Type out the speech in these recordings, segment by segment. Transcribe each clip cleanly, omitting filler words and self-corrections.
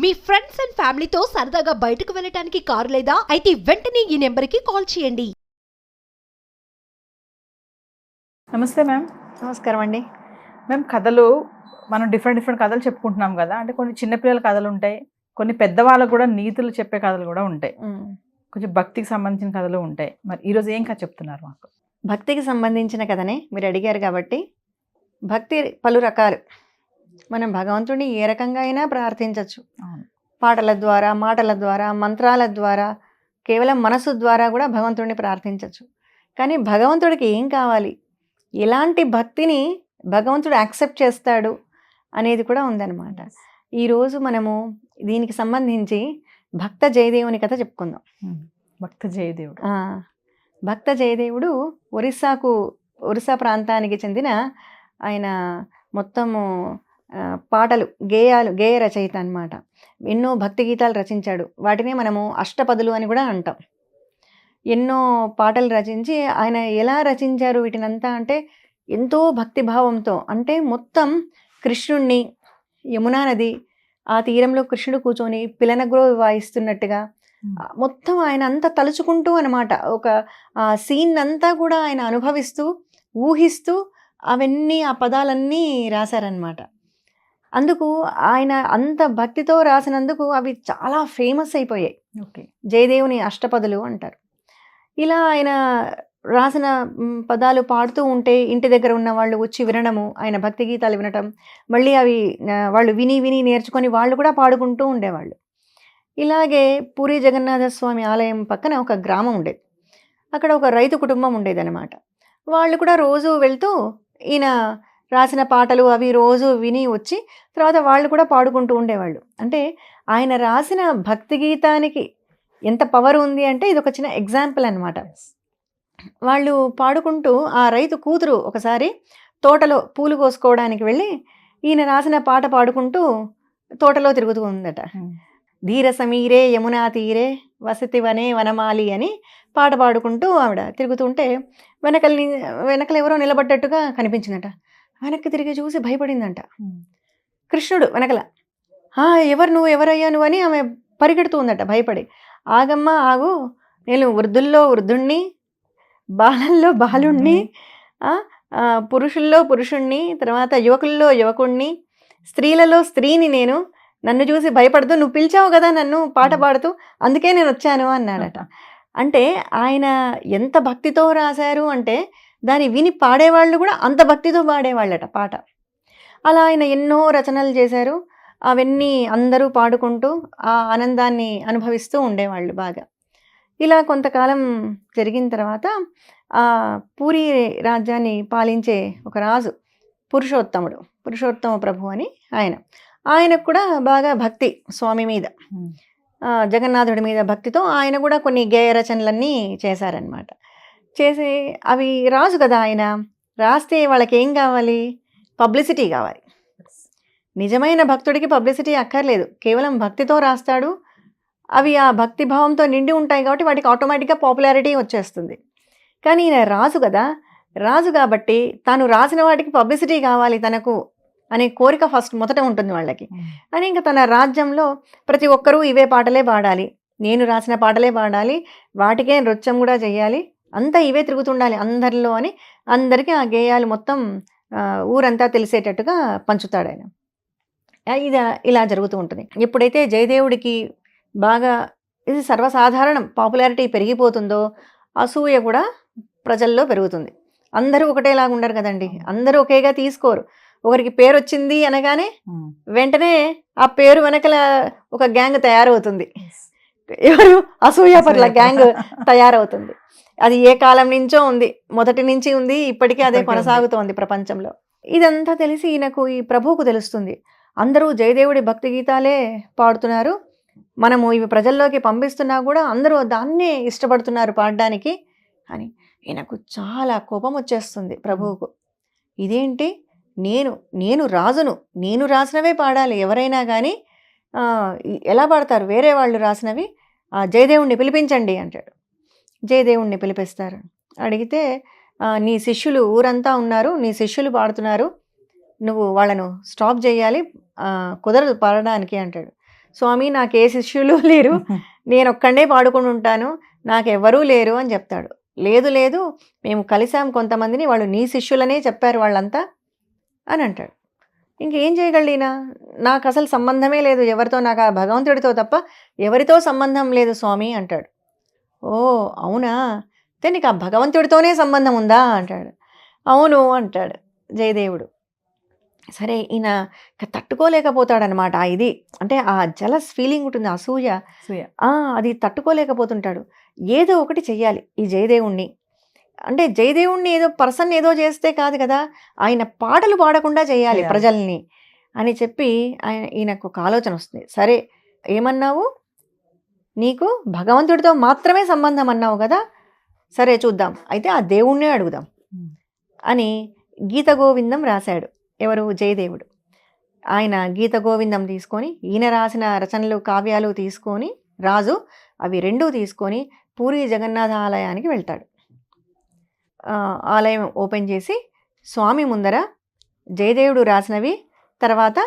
Me friends and ఫ్యామిలీతో సరదాగా బయటకు వెళ్ళటానికి కారు లేదా అయితే వెంటనే ఈ నెంబర్కి కాల్ చేయండి. నమస్తే మ్యామ్. నమస్కారం అండి. మేము కథలు మనం డిఫరెంట్ కథలు చెప్పుకుంటున్నాం కదా, అంటే కొన్ని చిన్నపిల్లల కథలు ఉంటాయి, కొన్ని పెద్దవాళ్ళకు కూడా నీతులు చెప్పే కథలు కూడా ఉంటాయి, కొంచెం భక్తికి సంబంధించిన కథలు ఉంటాయి. మరి ఈరోజు ఏం కథ చెప్తున్నారు మాకు? భక్తికి సంబంధించిన కథనే మీరు అడిగారు కాబట్టి, భక్తి పలు రకాలు. మనం భగవంతుడిని ఏ రకంగా అయినా ప్రార్థించవచ్చు. పాటల ద్వారా, మాటల ద్వారా, మంత్రాల ద్వారా, కేవలం మనసు ద్వారా కూడా భగవంతుడిని ప్రార్థించవచ్చు. కానీ భగవంతుడికి ఏం కావాలి, ఎలాంటి భక్తిని భగవంతుడు యాక్సెప్ట్ చేస్తాడు అనేది కూడా ఉందన్నమాట. ఈరోజు మనము దీనికి సంబంధించి భక్త జయదేవుని కథ చెప్పుకుందాం. భక్త జయదేవుడు. భక్త జయదేవుడు ఒరిస్సా ప్రాంతానికి చెందిన ఆయన మొత్తము పాటలు, గేయ రచయిత అన్నమాట. ఎన్నో భక్తి గీతాలు రచించాడు. వాటినే మనము అష్టపదులు అని కూడా అంటాం. ఎన్నో పాటలు రచించి ఆయన ఎలా రచించారు వీటినంతా అంటే ఎంతో భక్తిభావంతో, అంటే మొత్తం కృష్ణుణ్ణి, యమునా నది ఆ తీరంలో కృష్ణుడు కూర్చొని పిలనగ్రో వాయిస్తున్నట్టుగా మొత్తం ఆయన అంతా తలుచుకుంటూ అనమాట. ఒక సీన్ అంతా కూడా ఆయన అనుభవిస్తూ, ఊహిస్తూ అవన్నీ ఆ పదాలన్నీ రాశారనమాట. అందుకు ఆయన అంత భక్తితో రాసినందుకు అవి చాలా ఫేమస్ అయిపోయాయి. జయదేవుని అష్టపదులు అంటారు. ఇలా ఆయన రాసిన పదాలు పాడుతూ ఉంటే ఇంటి దగ్గర ఉన్న వాళ్ళు వచ్చి వినడము, ఆయన భక్తి గీతాలు వినటం, మళ్ళీ అవి వాళ్ళు విని నేర్చుకొని వాళ్ళు కూడా పాడుకుంటూ ఉండేవాళ్ళు. ఇలాగే పూరి జగన్నాథ స్వామి ఆలయం పక్కన ఒక గ్రామం ఉండేది. అక్కడ ఒక రైతు కుటుంబం ఉండేదన్నమాట. వాళ్ళు కూడా రోజు వెళ్తూ ఈయన రాసిన పాటలు అవి రోజు విని వచ్చి తర్వాత వాళ్ళు కూడా పాడుకుంటూ ఉండేవాళ్ళు. అంటే ఆయన రాసిన భక్తి గీతానికి ఎంత పవర్ ఉంది అంటే ఇది ఒక చిన్న ఎగ్జాంపుల్ అన్నమాట. వాళ్ళు పాడుకుంటూ ఆ రైతు కూతురు ఒకసారి తోటలో పూలు కోసుకోవడానికి వెళ్ళి ఈయన రాసిన పాట పాడుకుంటూ తోటలో తిరుగుతూ ఉందట. ధీర సమీరే యమునా తీరే వసతివనే వనమాలి అని పాట పాడుకుంటూ ఆవిడ తిరుగుతుంటే వెనకలు ఎవరో నిలబడ్డట్టుగా కనిపించిందట. వెనక్కి తిరిగి చూసి భయపడిందంట. కృష్ణుడు వెనకల, ఎవరు నువ్వు, ఎవరయ్యా నువ్వు అని ఆమె పరిగెడుతూ ఉందట భయపడి. ఆగమ్మ ఆగు, నేను వృద్ధుల్లో వృద్ధుణ్ణి, బాలల్లో బాలుణ్ణి, పురుషుల్లో పురుషుణ్ణి, తర్వాత యువకుల్లో యువకుణ్ణి, స్త్రీలలో స్త్రీని, నేను నన్ను చూసి భయపడుతూ నువ్వు పిలిచావు కదా నన్ను పాట పాడుతూ, అందుకే నేను వచ్చాను అన్నాడట. అంటే ఆయన ఎంత భక్తితో రాశారు అంటే దాన్ని విని పాడేవాళ్ళు కూడా అంత భక్తితో పాడేవాళ్ళట పాట. అలా ఆయన ఎన్నో రచనలు చేశారు. అవన్నీ అందరూ పాడుకుంటూ ఆ ఆనందాన్ని అనుభవిస్తూ ఉండేవాళ్ళు బాగా. ఇలా కొంతకాలం జరిగిన తర్వాత ఆ పూరి రాజ్యాన్ని పాలించే ఒక రాజు పురుషోత్తమ ప్రభు అని ఆయనకు కూడా బాగా భక్తి స్వామి మీద, జగన్నాథుడి మీద భక్తితో ఆయన కూడా కొన్ని గేయ రచనలన్నీ చేశారనమాట. చేసి అవి రాజు కదా, ఆయన రాస్తే వాళ్ళకి ఏం కావాలి, పబ్లిసిటీ కావాలి. నిజమైన భక్తుడికి పబ్లిసిటీ అక్కర్లేదు, కేవలం భక్తితో రాస్తాడు. అవి ఆ భక్తిభావంతో నిండి ఉంటాయి కాబట్టి వాటికి ఆటోమేటిక్గా పాపులారిటీ వచ్చేస్తుంది. కానీ ఈయన రాజు కదా, రాజు కాబట్టి తాను రాసిన వాటికి పబ్లిసిటీ కావాలి తనకు అనే కోరిక మొదట ఉంటుంది వాళ్ళకి. అని ఇంకా తన రాజ్యంలో ప్రతి ఒక్కరూ ఇవే పాటలే పాడాలి, నేను రాసిన పాటలే పాడాలి, వాటికే నృత్యం కూడా చేయాలి, అంతా ఇవే తిరుగుతుండాలి అందరిలో అని అందరికీ ఆ గేయాలు మొత్తం ఊరంతా తెలిసేటట్టుగా పంచుతాడు ఆయన. ఇది ఇలా జరుగుతూ ఉంటుంది. ఎప్పుడైతే జయదేవుడికి బాగా ఇది సర్వసాధారణం పాపులారిటీ పెరిగిపోతుందో అసూయ కూడా ప్రజల్లో పెరుగుతుంది. అందరూ ఒకటేలాగా ఉండరు కదండి, అందరూ ఒకేగా తీసుకోరు. ఒకరికి పేరు వచ్చింది అనగానే వెంటనే ఆ పేరు వెనకల ఒక గ్యాంగ్ తయారవుతుంది, ఎవరు అసూయ పట్ల గ్యాంగ్ తయారవుతుంది. అది ఏ కాలం నుంచో ఉంది, మొదటి నుంచి ఉంది, ఇప్పటికీ అదే కొనసాగుతోంది ప్రపంచంలో. ఇదంతా తెలిసి ఈయనకు, ఈ ప్రభువుకు తెలుస్తుంది, అందరూ జయదేవుడి భక్తి గీతాలే పాడుతున్నారు, మనము ఇవి ప్రజల్లోకి పంపిస్తున్నా కూడా అందరూ దాన్నే ఇష్టపడుతున్నారు పాడడానికి అని. ఈయనకు చాలా కోపం వచ్చేస్తుంది ప్రభువుకు. ఇదేంటి, నేను రాజును, నేను రాసినవే పాడాలి ఎవరైనా కానీ, ఎలా పాడతారు వేరే వాళ్ళు రాసినవి, జయదేవుణ్ణి పిలిపించండి అంటాడు. జయదేవుణ్ణి పిలిపిస్తారు. అడిగితే నీ శిష్యులు ఊరంతా ఉన్నారు, నీ శిష్యులు పాడుతున్నారు, నువ్వు వాళ్ళను స్టాప్ చేయాలి, కుదరదు పాడడానికి అంటాడు. స్వామి నాకు ఏ శిష్యులు లేరు, నేను ఒక్కడే పాడుకుని ఉంటాను, నాకెవ్వరూ లేరు అని చెప్తాడు. లేదు లేదు, మేము కలిసాం కొంతమందిని, వాళ్ళు నీ శిష్యులనే చెప్పారు వాళ్ళంతా అని అంటాడు. ఇంకేం చేయగలిగినా, నాకు అసలు సంబంధమే లేదు ఎవరితో, నాకు ఆ భగవంతుడితో తప్ప ఎవరితో సంబంధం లేదు స్వామి అంటాడు. ఓ అవునా, అయితే నీకు ఆ భగవంతుడితోనే సంబంధం ఉందా అంటాడు. అవును అంటాడు జయదేవుడు. సరే ఈయన తట్టుకోలేకపోతాడనమాట. ఇది అంటే ఆ జలస్ ఫీలింగ్ ఉంటుంది, అసూయ, అది తట్టుకోలేకపోతుంటాడు. ఏదో ఒకటి చెయ్యాలి ఈ జయదేవుణ్ణి. అంటే జయదేవుణ్ణి ఏదో పర్సన్ ఏదో చేస్తే కాదు కదా, ఆయన పాటలు పాడకుండా చేయాలి ప్రజల్ని అని చెప్పి ఈయనకు ఒక ఆలోచన వస్తుంది. సరే ఏమన్నావు, నీకు భగవంతుడితో మాత్రమే సంబంధం అన్నావు కదా, సరే చూద్దాం, అయితే ఆ దేవుణ్ణే అడుగుదాం అని గీత గోవిందం రాశాడు. ఎవరు, జయదేవుడు. ఆయన గీత గోవిందం తీసుకొని, ఈయన రాసిన రచనలు కావ్యాలు తీసుకొని రాజు అవి రెండూ తీసుకొని పూరి జగన్నాథ ఆలయానికి వెళ్తాడు. ఆలయం ఓపెన్ చేసి స్వామి ముందర జయదేవుడు రాసినవి, తర్వాత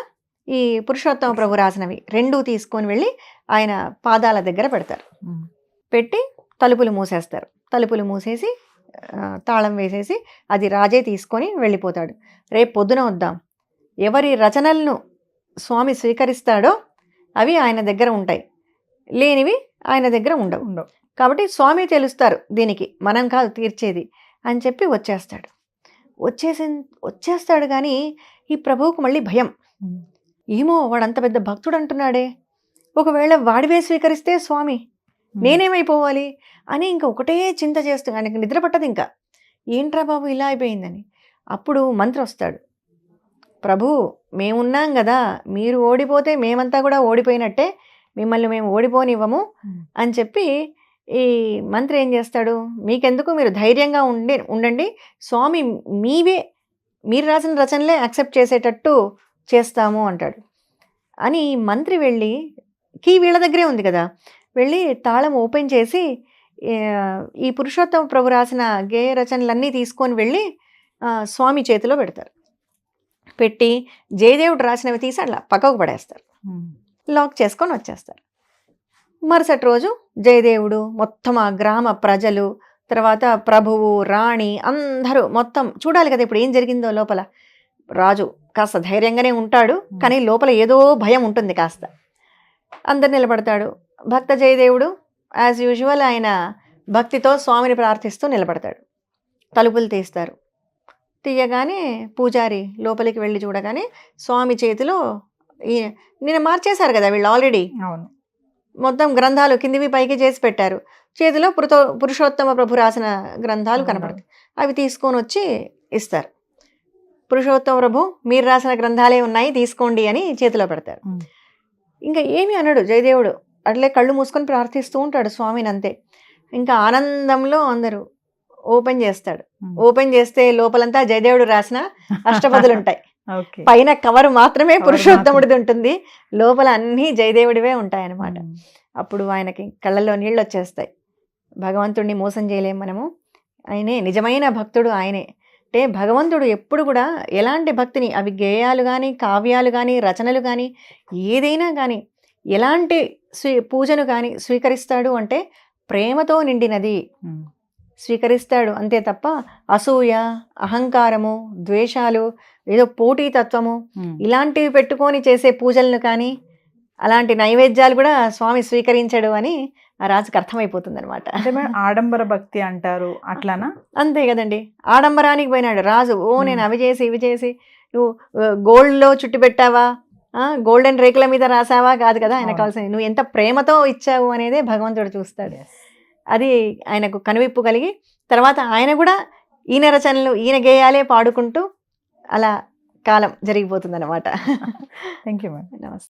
ఈ పురుషోత్తమ ప్రభు రాసినవి రెండూ తీసుకొని వెళ్ళి ఆయన పాదాల దగ్గర పెడతారు. పెట్టి తలుపులు మూసేస్తారు. తలుపులు మూసేసి తాళం వేసేసి అది రాజే తీసుకొని వెళ్ళిపోతాడు. రేపు పొద్దున వద్దాం, ఎవరి రచనలను స్వామి స్వీకరిస్తాడో అవి ఆయన దగ్గర ఉంటాయి, లేనివి ఆయన దగ్గర ఉండవు. కాబట్టి స్వామి తెలుస్తారు దీనికి, మనం కాదు తీర్చేది అని చెప్పి వచ్చేస్తాడు. కానీ ఈ ప్రభువుకు మళ్ళీ భయం. ఏమో వాడంత పెద్ద భక్తుడు అంటున్నాడే, ఒకవేళ వాడివే స్వీకరిస్తే స్వామి నేనేమైపోవాలి అని ఇంకా ఒకటే చింత చేస్తూ ఆయనకి నిద్ర పట్టదు. ఇంకా ఏంట్రా బాబు ఇలా అయిపోయిందని. అప్పుడు మంత్రి వస్తాడు. ప్రభు మేమున్నాం కదా, మీరు ఓడిపోతే మేమంతా కూడా ఓడిపోయినట్టే, మిమ్మల్ని మేము ఓడిపోనివ్వము అని చెప్పి ఈ మంత్రి ఏం చేస్తాడు, మీకెందుకు, మీరు ధైర్యంగా ఉండండి, స్వామి మీరు రాసిన రచనలే యాక్సెప్ట్ చేసేటట్టు చేస్తాము అంటాడు. అని మంత్రి వెళ్ళి, కీ వీళ్ళ దగ్గరే ఉంది కదా, వెళ్ళి తాళం ఓపెన్ చేసి ఈ పురుషోత్తమ ప్రభు రాసిన గేయ రచనలన్నీ తీసుకొని వెళ్ళి స్వామి చేతిలో పెడతారు. పెట్టి జయదేవుడు రాసినవి తీసి అట్లా పక్కకు పడేస్తారు, లాక్ చేసుకొని వచ్చేస్తారు. మరుసటి రోజు జయదేవుడు మొత్తం ఆ గ్రామ ప్రజలు, తర్వాత ప్రభువు, రాణి అందరూ మొత్తం చూడాలి కదా ఇప్పుడు ఏం జరిగిందో లోపల. రాజు కాస్త ధైర్యంగానే ఉంటాడు, కానీ లోపల ఏదో భయం ఉంటుంది కాస్త. అందరు నిలబడతాడు. భక్త జయదేవుడు యాజ్ యూజువల్ ఆయన భక్తితో స్వామిని ప్రార్థిస్తూ నిలబడతాడు. తలుపులు తీస్తారు. తీయగానే పూజారి లోపలికి వెళ్ళి చూడగానే స్వామి చేతిలో నేను మార్చేశారు కదా వీళ్ళు ఆల్రెడీ, అవును, మొత్తం గ్రంథాలు కిందివి పైకి చేసి పెట్టారు. చేతిలో పురుషోత్తమ ప్రభు రాసిన గ్రంథాలు కనపడతాయి. అవి తీసుకొని వచ్చి ఇస్తారు. పురుషోత్తమ ప్రభు మీరు రాసిన గ్రంథాలే ఉన్నాయి తీసుకోండి అని చేతిలో పెడతారు. ఇంకా ఏమి అనడు జయదేవుడు, అట్లే కళ్ళు మూసుకొని ప్రార్థిస్తూ ఉంటాడు స్వామిని అంతే. ఇంకా ఆనందంలో అందరూ ఓపెన్ చేస్తాడు. ఓపెన్ చేస్తే లోపలంతా జయదేవుడు రాసిన అష్టపదులు ఉంటాయి. పైన కవర్ మాత్రమే పురుషోత్తముడిది ఉంటుంది, లోపల అన్నీ జయదేవుడివే ఉంటాయి అన్నమాట. అప్పుడు ఆయనకి కళ్ళల్లో నీళ్ళు వచ్చేస్తాయి. భగవంతుడిని మోసం చేయలేం మనము, ఆయనే నిజమైన భక్తుడు ఆయనే. అంటే భగవంతుడు ఎప్పుడు కూడా ఎలాంటి భక్తిని, అవి గేయాలు కానీ కావ్యాలు కానీ రచనలు కానీ ఏదైనా కానీ ఎలాంటి పూజను కానీ స్వీకరిస్తాడు అంటే ప్రేమతో నిండినది స్వీకరిస్తాడు అంతే తప్ప అసూయ, అహంకారము, ద్వేషాలు, ఏదో పోటీతత్వము ఇలాంటివి పెట్టుకొని చేసే పూజలను కానీ అలాంటి నైవేద్యాలు కూడా స్వామి స్వీకరించడు అని ఆ రాజుకి అర్థమైపోతుంది అనమాట. అంటే ఆడంబర భక్తి అంటారు అట్లానా? అంతే కదండి, ఆడంబరానికి పోయినాడు రాజు. నేను అవి చేసి ఇవి చేసి, నువ్వు గోల్డ్లో చుట్టి పెట్టావా, గోల్డెన్ రేకుల మీద రాసావా కాదు కదా ఆయన కావాల్సింది, నువ్వు ఎంత ప్రేమతో ఇచ్చావు అనేదే భగవంతుడు చూస్తాడు. అది ఆయనకు కనువిప్పు కలిగి తర్వాత ఆయన కూడా ఈయన రచనలు ఈయన గేయాలే పాడుకుంటూ అలా కాలం జరిగిపోతుంది అనమాట. Thank you madam. నమస్తే.